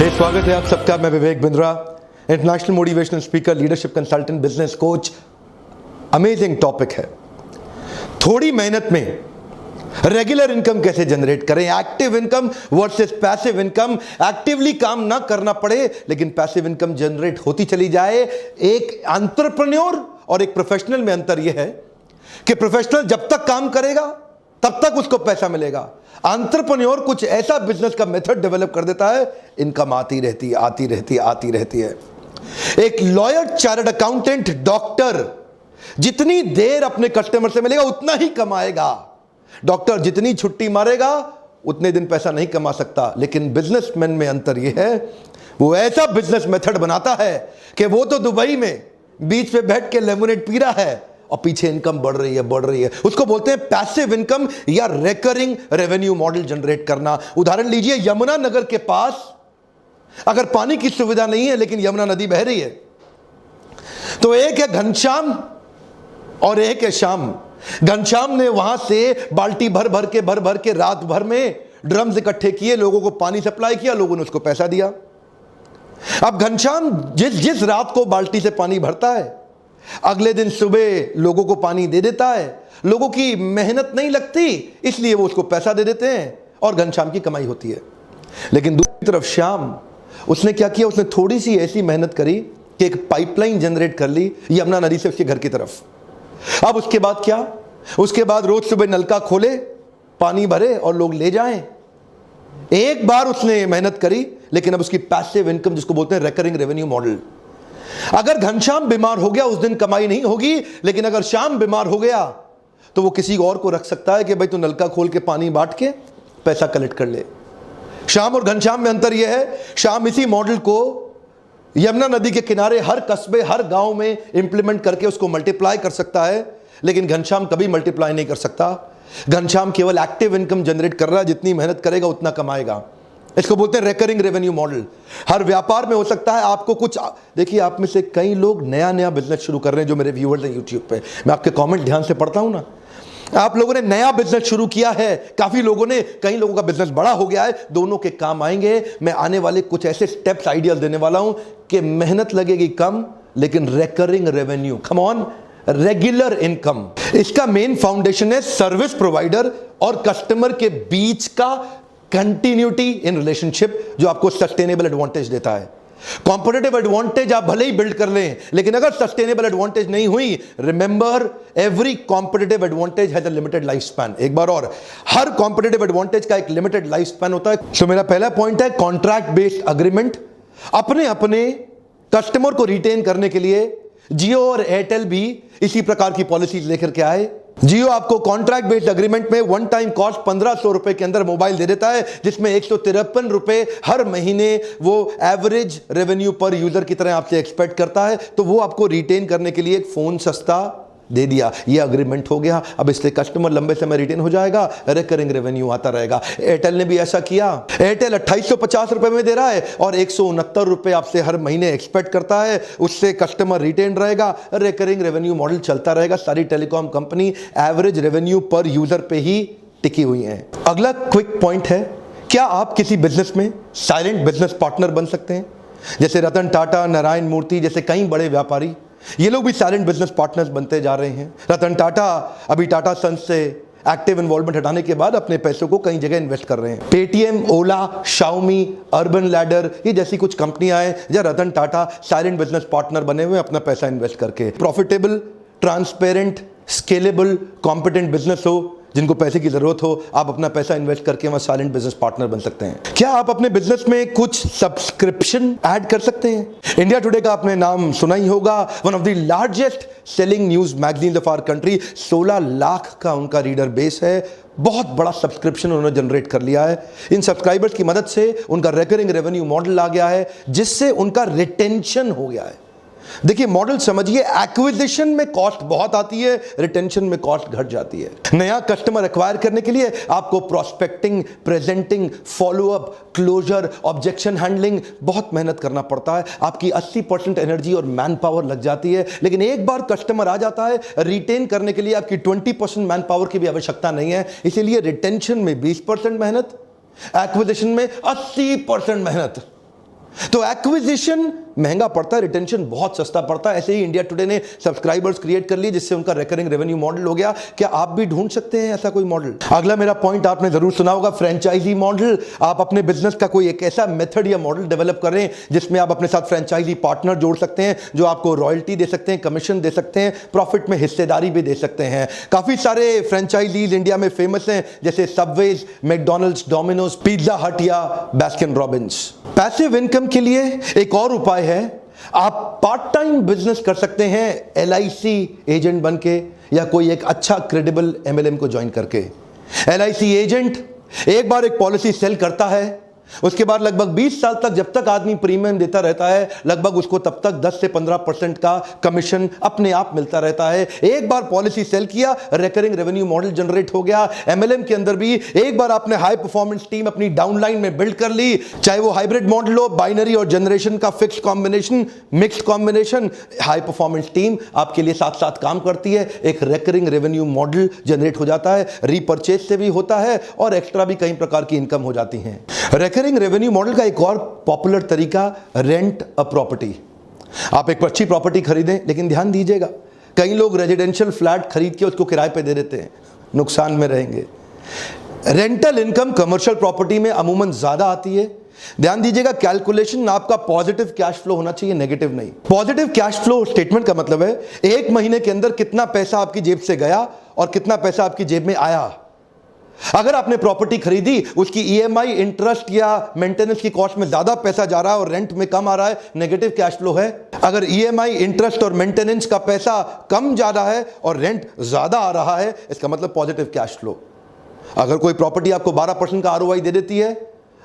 स्वागत है आप सबका। मैं Vivek Bindra, international motivational speaker, leadership consultant, business coach. Amazing topic है। थोड़ी मेहनत में रेगुलर इनकम कैसे जनरेट करें, active income versus passive income. Actively काम ना करना पड़े लेकिन पैसिव इनकम जनरेट होती चली जाए। एक एंटरप्रेन्योर और एक प्रोफेशनल में अंतर यह है कि प्रोफेशनल जब तक काम करेगा तब तक उसको पैसा मिलेगा। एंटरप्रेन्योर कुछ ऐसा बिजनेस का मेथड डेवलप कर देता है, इनकम आती रहती है, आती रहती है, आती रहती है। एक लॉयर, चार्टर्ड अकाउंटेंट, डॉक्टर जितनी देर अपने कस्टमर से मिलेगा उतना ही कमाएगा। डॉक्टर जितनी छुट्टी मारेगा उतने दिन पैसा नहीं कमा सकता। लेकिन बिजनेसमैन में अंतर यह है, वो ऐसा बिजनेस मेथड बनाता है कि वो तो दुबई में बीच पे बैठ के लेमोनेड पी रहा है और पीछे इनकम बढ़ रही है, बढ़ रही है। उसको बोलते हैं पैसिव इनकम या रिकरिंग रेवेन्यू मॉडल जनरेट करना। उदाहरण लीजिए, यमुना नगर के पास अगर पानी की सुविधा नहीं है लेकिन यमुना नदी बह रही है, तो एक है घनश्याम और एक है श्याम। घनश्याम ने वहां से बाल्टी भर भर के रात भर में ड्रम्स इकट्ठे किए, लोगों को पानी सप्लाई किया, लोगों ने उसको पैसा दिया। अब घनश्याम जिस रात को बाल्टी से पानी भरता है, अगले दिन सुबह लोगों को पानी दे देता है। लोगों की मेहनत नहीं लगती, इसलिए वो उसको पैसा दे देते हैं और घनश्याम की कमाई होती है। लेकिन दूसरी तरफ श्याम, उसने क्या किया, उसने थोड़ी सी ऐसी मेहनत करी कि एक पाइपलाइन जनरेट कर ली यमुना नदी से उसके घर की तरफ। अब उसके बाद क्या, उसके बाद रोज सुबह नलका खोले, पानी भरे और लोग ले जाएं। एक बार उसने मेहनत करी, लेकिन अब उसकी पैसिव इनकम, जिसको बोलते हैं रिकरिंग रेवेन्यू मॉडल। अगर घनश्याम बीमार हो गया उस दिन कमाई नहीं होगी, लेकिन अगर श्याम बीमार हो गया तो वो किसी और को रख सकता है कि भाई तू नलका खोल के पानी बांट के पैसा कलेक्ट कर ले। श्याम और घनश्याम में अंतर यह है, श्याम इसी मॉडल को यमुना नदी के किनारे हर कस्बे, हर गांव में इंप्लीमेंट करके उसको मल्टीप्लाई कर सकता है, लेकिन घनश्याम कभी मल्टीप्लाई नहीं कर सकता। घनश्याम केवल एक्टिव इनकम जनरेट कर रहा है, जितनी मेहनत करेगा उतना कमाएगा। इसको बोलते हैं रिकरिंग रेवेन्यू मॉडल। हर व्यापार में हो सकता है आपको कुछ, देखिए आप में से कई लोग नया बिजनेस शुरू कर रहे हैं, जो मेरे व्यूअर्स हैं यूट्यूब पे, मैं आपके कमेंट ध्यान से पढ़ता हूं ना। आप लोगों ने नया बिजनेस शुरू किया है, काफी लोगों ने, कई लोगों का बिजनेस बड़ा हो गया है, दोनों के काम आएंगे। मैं आने वाले कुछ ऐसे स्टेप्स, आइडियाज देने वाला हूं कि मेहनत लगेगी कम लेकिन recurring revenue, come on, regular income. इसका मेन फाउंडेशन है सर्विस प्रोवाइडर और कस्टमर के बीच का कंटिन्यूटी इन रिलेशनशिप, जो आपको सस्टेनेबल एडवांटेज देता है। कॉम्पिटिटिव एडवांटेज आप भले ही बिल्ड कर लें, लेकिन अगर सस्टेनेबल एडवांटेज नहीं हुई, remember every competitive advantage has a limited life span. एक बार और, हर कॉम्पिटिटिव एडवांटेज का एक लिमिटेड लाइफ स्पैन होता है। तो मेरा पहला पॉइंट है कॉन्ट्रैक्ट बेस्ड अग्रीमेंट। अपने कस्टमर को रिटेन करने के लिए जियो और एयरटेल भी इसी प्रकार की पॉलिसीज लेकर के आए। जियो आपको कॉन्ट्रैक्ट बेस्ड अग्रीमेंट में वन टाइम कॉस्ट 1500 रुपए के अंदर मोबाइल दे देता है, जिसमें 153 रुपए हर महीने वो एवरेज रेवेन्यू पर यूजर की तरह आपसे एक्सपेक्ट करता है। तो वो आपको रिटेन करने के लिए एक फोन सस्ता दे दिया, ये अग्रीमेंट हो गया। अब इससे कस्टमर लंबे समय रिटेन हो जाएगा, रिकरिंग रेवेन्यू आता रहेगा। एयरटेल ने भी ऐसा किया। एयरटेल 2850 रुपए में दे रहा है और 169 रुपए आपसे हर महीने एक्सपेक्ट करता है, उससे कस्टमर रिटेन रहेगा, रिकरिंग रेवेन्यू मॉडल चलता रहेगा। सारी टेलीकॉम कंपनी एवरेज रेवेन्यू पर यूजर पे ही टिकी हुई है। अगला क्विक पॉइंट है, क्या आप किसी बिजनेस में साइलेंट बिजनेस पार्टनर बन सकते हैं? जैसे रतन टाटा, नारायण मूर्ति जैसे कई बड़े व्यापारी, ये लोग भी साइलेंट बिजनेस पार्टनर्स बनते जा रहे हैं। रतन टाटा अभी टाटा सन्स से एक्टिव इन्वॉल्वमेंट हटाने के बाद अपने पैसों को कई जगह इन्वेस्ट कर रहे हैं। पेटीएम, ओला, शाओमी, अर्बन लैडर, ये जैसी कुछ कंपनियां हैं जहां Ratan Tata silent business partner बने हुए अपना पैसा इन्वेस्ट करके। Profitable, transparent, scalable, competent business हो, जिनको पैसे की जरूरत हो, आप अपना पैसा इन्वेस्ट करके वहां साइलेंट बिजनेस पार्टनर बन सकते हैं। क्या आप अपने बिजनेस में कुछ सब्सक्रिप्शन ऐड कर सकते हैं? इंडिया टुडे का आपने नाम सुना ही होगा, one of the largest selling news magazine of our country. 16 lakh का उनका रीडर बेस है, बहुत बड़ा सब्सक्रिप्शन उन्होंने जनरेट कर लिया है। इन सब्सक्राइबर्स की मदद से उनका रिकरिंग रेवेन्यू मॉडल आ गया है, जिससे उनका रिटेंशन हो गया है। देखिए मॉडल समझिए, एक्विजिशन में कॉस्ट बहुत आती है, रिटेंशन में कॉस्ट घट जाती है। नया कस्टमर एक्वायर करने के लिए आपको prospecting, presenting, follow up, closure, objection handling बहुत मेहनत करना पड़ता है। आपकी 80% एनर्जी और मैन पावर लग जाती है। लेकिन एक बार कस्टमर आ जाता है, रिटेन करने के लिए आपकी 20% मैन पावर की भी आवश्यकता नहीं है। इसीलिए रिटेंशन में 20% मेहनत, एक्विजिशन में 80% मेहनत। तो एक्विजिशन महंगा पड़ता है, रिटेंशन बहुत सस्ता पड़ता है। ऐसे ही इंडिया टुडे ने सब्सक्राइबर्स क्रिएट कर लिए जिससे उनका रिकरिंग रेवेन्यू मॉडल हो गया। क्या आप भी ढूंढ सकते हैं ऐसा कोई मॉडल? अगला मेरा पॉइंट आपने जरूर सुना होगा, फ्रेंचाइजी मॉडल। आप अपने बिजनेस का कोई एक ऐसा मेथड या मॉडल डेवलप करें जिसमें आप अपने साथ फ्रेंचाइजी पार्टनर जोड़ सकते हैं जो आपको रॉयल्टी दे सकते हैं, कमीशन दे सकते हैं, प्रॉफिट में हिस्सेदारी भी दे सकते हैं। काफी सारे फ्रेंचाइजीज इंडिया में फेमस हैं जैसे सबवेज, मैकडॉनल्ड्स, डोमिनोज, पिज्जा हट या बास्किन रॉबिन्स। पैसिव इनकम के लिए एक और उपाय है, आप पार्ट टाइम बिजनेस कर सकते हैं LIC एजेंट बनके या कोई एक अच्छा क्रेडिबल MLM को ज्वाइन करके। LIC एजेंट एक बार एक पॉलिसी सेल करता है, उसके बाद लगभग 20 साल तक जब तक आदमी प्रीमियम देता रहता है, लगभग उसको तब तक 10 से 15% का कमीशन अपने आप मिलता रहता है। एक बार पॉलिसी सेल किया, रिकरिंग रेवेन्यू मॉडल जनरेट हो गया। MLM के अंदर भी एक बार आपने हाई परफॉर्मेंस टीम अपनी डाउनलाइन में बिल्ड कर ली, चाहे वो हाइब्रिड मॉडल हो, बाइनरी और जनरेशन का fix combination, mixed combination, high performance team आपके लिए साथ साथ काम करती है। एक रिकरिंग रेवेन्यू मॉडल जनरेट हो जाता है, रीपर्चेज से भी होता है और एक्स्ट्रा भी कई प्रकार की इनकम हो जाती है। रिकरिंग रेवेन्यू मॉडल का एक और पॉपुलर तरीका, रेंट अ प्रॉपर्टी। आप एक अच्छी प्रॉपर्टी खरीदें, लेकिन ध्यान दीजिएगा कई लोग रेजिडेंशियल फ्लैट खरीद के उसको किराए पे दे देते हैं, नुकसान में रहेंगे। रेंटल इनकम कमर्शियल प्रॉपर्टी में अमूमन ज्यादा आती है। ध्यान दीजिएगा, कैलकुलेशन आपका पॉजिटिव कैश फ्लो होना चाहिए, नेगेटिव नहीं। पॉजिटिव कैश फ्लो स्टेटमेंट का मतलब है एक महीने के अंदर कितना पैसा आपकी जेब से गया और कितना पैसा आपकी जेब में आया। अगर आपने प्रॉपर्टी खरीदी, उसकी EMI, इंटरेस्ट या मेंटेनेंस की कॉस्ट में ज्यादा पैसा जा रहा है और रेंट में कम आ रहा है, नेगेटिव कैश फ्लो है। अगर EMI, इंटरेस्ट और मेंटेनेंस का पैसा कम जा रहा है और रेंट ज्यादा आ रहा है, इसका मतलब पॉजिटिव कैश फ्लो। अगर कोई प्रॉपर्टी आपको 12% का ROI दे देती है,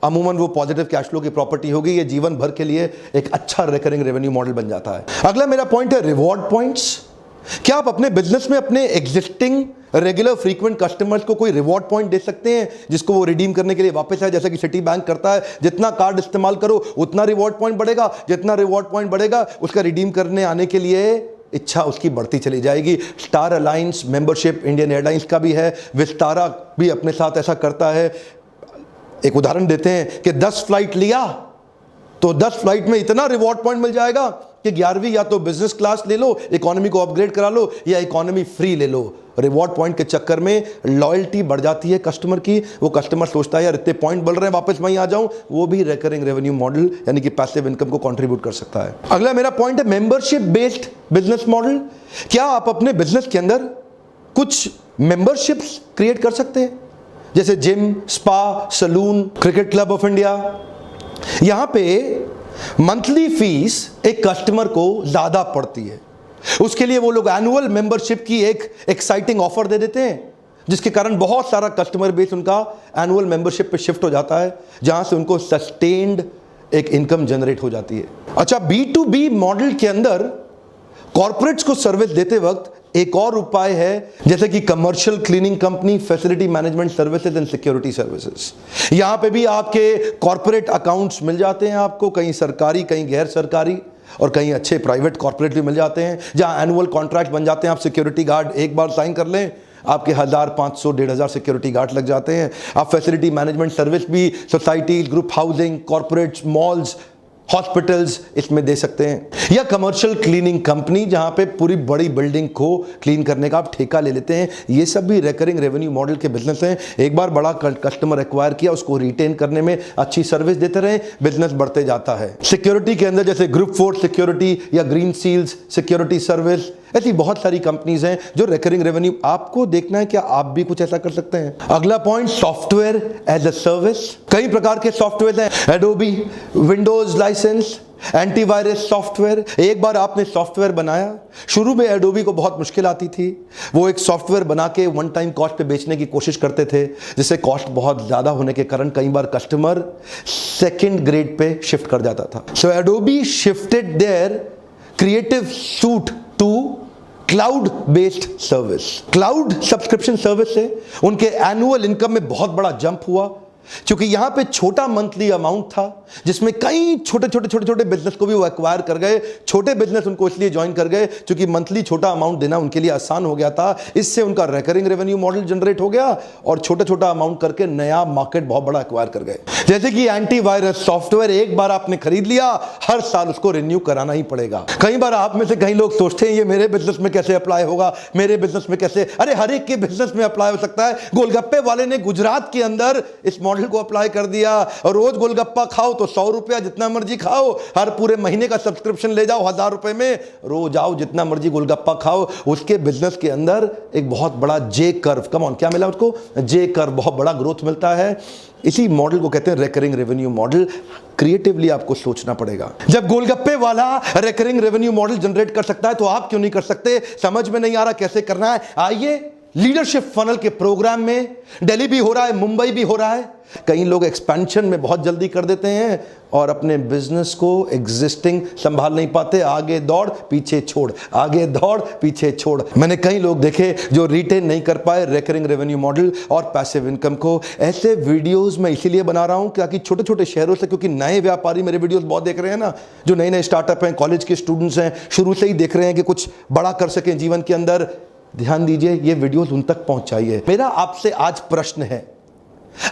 अमूमन वो पॉजिटिव कैश फ्लो की प्रॉपर्टी होगी। ये जीवन भर के लिए एक अच्छा रिकरिंग रेवेन्यू मॉडल बन जाता है। अगला मेरा पॉइंट है रिवॉर्ड पॉइंट्स। क्या आप अपने बिजनेस में अपने एग्जिस्टिंग रेगुलर फ्रीक्वेंट कस्टमर्स को कोई रिवॉर्ड पॉइंट दे सकते हैं जिसको वो रिडीम करने के लिए वापस आए? जैसा कि सिटी बैंक करता है, जितना कार्ड इस्तेमाल करो उतना रिवॉर्ड पॉइंट बढ़ेगा, जितना रिवॉर्ड पॉइंट बढ़ेगा उसका रिडीम करने आने के लिए इच्छा उसकी बढ़ती चली जाएगी। Star alliance membership Indian airlines का भी है, विस्तारा भी अपने साथ ऐसा करता है। एक उदाहरण देते हैं कि 10 फ्लाइट लिया तो 10 फ्लाइट में इतना रिवॉर्ड पॉइंट मिल जाएगा कि 11वीं या तो बिजनेस क्लास ले लो, इकोनॉमी को अपग्रेड करा लो या इकोनॉमी फ्री ले लो। रिवॉर्ड पॉइंट के चक्कर में लॉयल्टी बढ़ जाती है कस्टमर की। वो कस्टमर सोचता है यार इतने पॉइंट बढ़ रहे हैं, वापस वहीं आ जाऊं। वो भी रिकरिंग रेवेन्यू मॉडल यानी कि पैसिव इनकम को कंट्रीब्यूट कर सकता है। अगला मेरा पॉइंट है मेंबरशिप बेस्ड बिजनेस मॉडल। क्या आप अपने बिजनेस के अंदर कुछ मेंबरशिप्स क्रिएट कर सकते हैं, जैसे gym, spa, salon, cricket club of India. यहां पे मंथली फीस एक कस्टमर को ज्यादा पड़ती है, उसके लिए वो लोग एनुअल मेंबरशिप की एक एक्साइटिंग ऑफर दे देते हैं, जिसके कारण बहुत सारा कस्टमर बेस उनका एनुअल मेंबरशिप पे शिफ्ट हो जाता है, जहां से उनको सस्टेन्ड एक इनकम जनरेट हो जाती है। अच्छा, B2B मॉडल के अंदर कॉर्पोरेट्स को सर्विस देते वक्त एक और उपाय है, जैसे कि commercial cleaning company, facility management services and security services. यहां पे भी आपके कॉर्पोरेट अकाउंट्स मिल जाते हैं आपको, कहीं सरकारी, कहीं गैर सरकारी और कहीं अच्छे प्राइवेट कॉर्पोरेट भी मिल जाते हैं, जहां एनुअल कॉन्ट्रैक्ट बन जाते हैं। आप सिक्योरिटी गार्ड एक बार साइन कर लें, आपके 1000, 500, 1500 सिक्योरिटी गार्ड लग जाते हैं। आप फैसिलिटी मैनेजमेंट सर्विस भी society, group housing, corporates, malls, hospitals इसमें दे सकते हैं। या कमर्शियल क्लीनिंग कंपनी, जहां पे पूरी बड़ी बिल्डिंग को क्लीन करने का आप ठेका ले लेते हैं। ये सब भी रिकरिंग रेवेन्यू मॉडल के बिजनेस हैं। एक बार बड़ा कस्टमर एक्वायर किया, उसको रिटेन करने में अच्छी सर्विस देते रहे, बिजनेस बढ़ते जाता है। सिक्योरिटी के अंदर जैसे ग्रुप फोर्स सिक्योरिटी या ग्रीन सील्स सिक्योरिटी सर्विस, ऐसी बहुत सारी कंपनीज हैं जो रिकरिंग रेवेन्यू। आपको देखना है क्या आप भी कुछ ऐसा कर सकते हैं। अगला point, software as a service. कई प्रकार के सॉफ्टवेयर हैं, Adobe, Windows licence, antivirus software. एक बार आपने सॉफ्टवेयर बनाया, शुरू में एडोबी को बहुत मुश्किल आती थी, वो एक सॉफ्टवेयर बना के वन टाइम कॉस्ट पे बेचने की कोशिश करते थे, जिससे कॉस्ट बहुत ज्यादा होने के कारण कई बार कस्टमर सेकंड ग्रेड पे शिफ्ट कर जाता था। So Adobe shifted their creative suite to cloud based service. Cloud subscription service से उनके एनुअल इनकम में बहुत बड़ा जंप हुआ, क्योंकि यहां पे छोटा मंथली अमाउंट था, जिसमें कई छोटे बिजनेस को भी वो एक्वायर कर गए। छोटे बिजनेस उनको इसलिए ज्वाइन कर गए क्योंकि मंथली छोटा अमाउंट देना उनके लिए आसान हो गया था। इससे उनका रिकरिंग रेवेन्यू मॉडल जनरेट हो गया और छोटा अमाउंट करके नया मार्केट बहुत बड़ा एक्वायर कर गए। जैसे कि एंटीवायरस सॉफ्टवेयर एक बार आपने खरीद लिया, हर साल उसको रिन्यू कराना ही पड़ेगा। कई बार आप में से कई लोग सोचते हैं ये मेरे बिजनेस में कैसे अप्लाई होगा, मेरे बिजनेस में कैसे, अरे हर एक के बिजनेस में अप्लाई हो सकता है। गोलगप्पे वाले ने गुजरात के अंदर इस मॉडल को अप्लाई कर दिया और रोज गोलगप्पा खाओ तो 100 रुपया, जितना मर्जी खाओ, हर पूरे महीने का सब्सक्रिप्शन ले जाओ 1000 रुपए में, रोज आओ जितना मर्जी गोलगप्पा खाओ। उसके बिजनेस के अंदर एक बहुत बड़ा जे कर्व, कम ऑन, क्या मिला उसको? जे कर्व, बहुत बड़ा ग्रोथ मिलता है। इसी मॉडल को कहते हैं रिकरिंग रेवेन्यू मॉडल। क्रिएटिवली आपको सोचना पड़ेगा। जब गोलगप्पे वाला रिकरिंग रेवेन्यू मॉडल जनरेट कर सकता है तो आप क्यों नहीं कर सकते? समझ में नहीं आ रहा कैसे करना है? आइए लीडरशिप फनल के प्रोग्राम में, दिल्ली भी हो रहा है, मुंबई भी हो रहा है। कई लोग एक्सपेंशन में बहुत जल्दी कर देते हैं और अपने बिजनेस को एग्जिस्टिंग संभाल नहीं पाते, आगे दौड़ पीछे छोड़, आगे दौड़ पीछे छोड़। मैंने कई लोग देखे जो रिटेन नहीं कर पाए रिकरिंग रेवेन्यू मॉडल और पैसिव इनकम को। ऐसे वीडियोस मैं इसीलिए बना रहा हूं ताकि छोटे छोटे शहरों से, क्योंकि नए व्यापारी मेरे वीडियोस बहुत देख रहे हैं ना, जो नए नए स्टार्टअप हैं, कॉलेज के स्टूडेंट्स हैं, शुरू से ही देख रहे हैं कि कुछ बड़ा कर सकें जीवन के अंदर। ध्यान दीजिए, ये वीडियोस उन तक पहुंचाइए। मेरा आपसे आज प्रश्न है,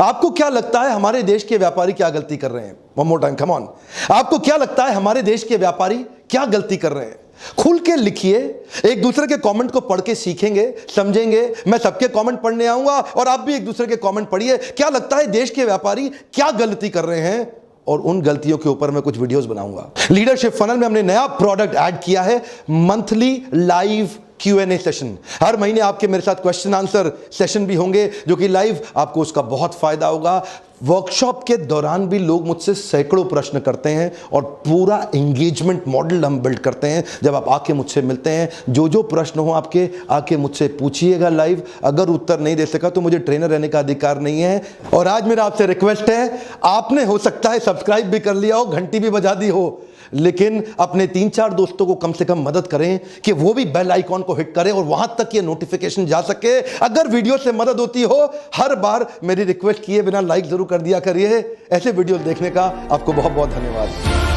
आपको क्या लगता है हमारे देश के व्यापारी क्या गलती कर रहे हैं? One more time, come on. आपको क्या लगता है हमारे देश के व्यापारी क्या गलती कर रहे हैं? खुल के लिखिए, एक दूसरे के कमेंट को पढ़ के सीखेंगे, समझेंगे। मैं सबके कमेंट पढ़ने आऊंगा और आप भी एक दूसरे के कमेंट पढ़िए। क्या लगता है देश के व्यापारी क्या गलती कर रहे हैं, और उन गलतियों के ऊपर मैं कुछ वीडियोस बनाऊंगा। लीडरशिप फनल में हमने नया प्रोडक्ट ऐड किया है, मंथली लाइव Q&A सेशन। हर महीने आपके मेरे साथ क्वेश्चन आंसर सेशन भी होंगे जो कि लाइव, आपको उसका बहुत फायदा होगा। वर्कशॉप के दौरान भी लोग मुझसे सैकड़ों प्रश्न करते हैं और पूरा एंगेजमेंट मॉडल हम बिल्ड करते हैं। जब आप आके मुझसे मिलते हैं, जो जो प्रश्न हो आपके, आके मुझसे पूछिएगा लाइव। अगर उत्तर नहीं दे सका तो मुझे ट्रेनर रहने का अधिकार नहीं है। और आज मेरा आपसे रिक्वेस्ट है, आपने हो सकता है सब्सक्राइब भी कर लिया हो, घंटी भी बजा दी हो, लेकिन अपने 3-4 दोस्तों को कम से कम मदद करें कि वो भी बेल आइकॉन को हिट करें और वहां तक ये नोटिफिकेशन जा सके। अगर वीडियो से मदद होती हो, हर बार मेरी रिक्वेस्ट किए बिना लाइक जरूर कर दिया करिए। ऐसे वीडियो देखने का आपको बहुत बहुत धन्यवाद।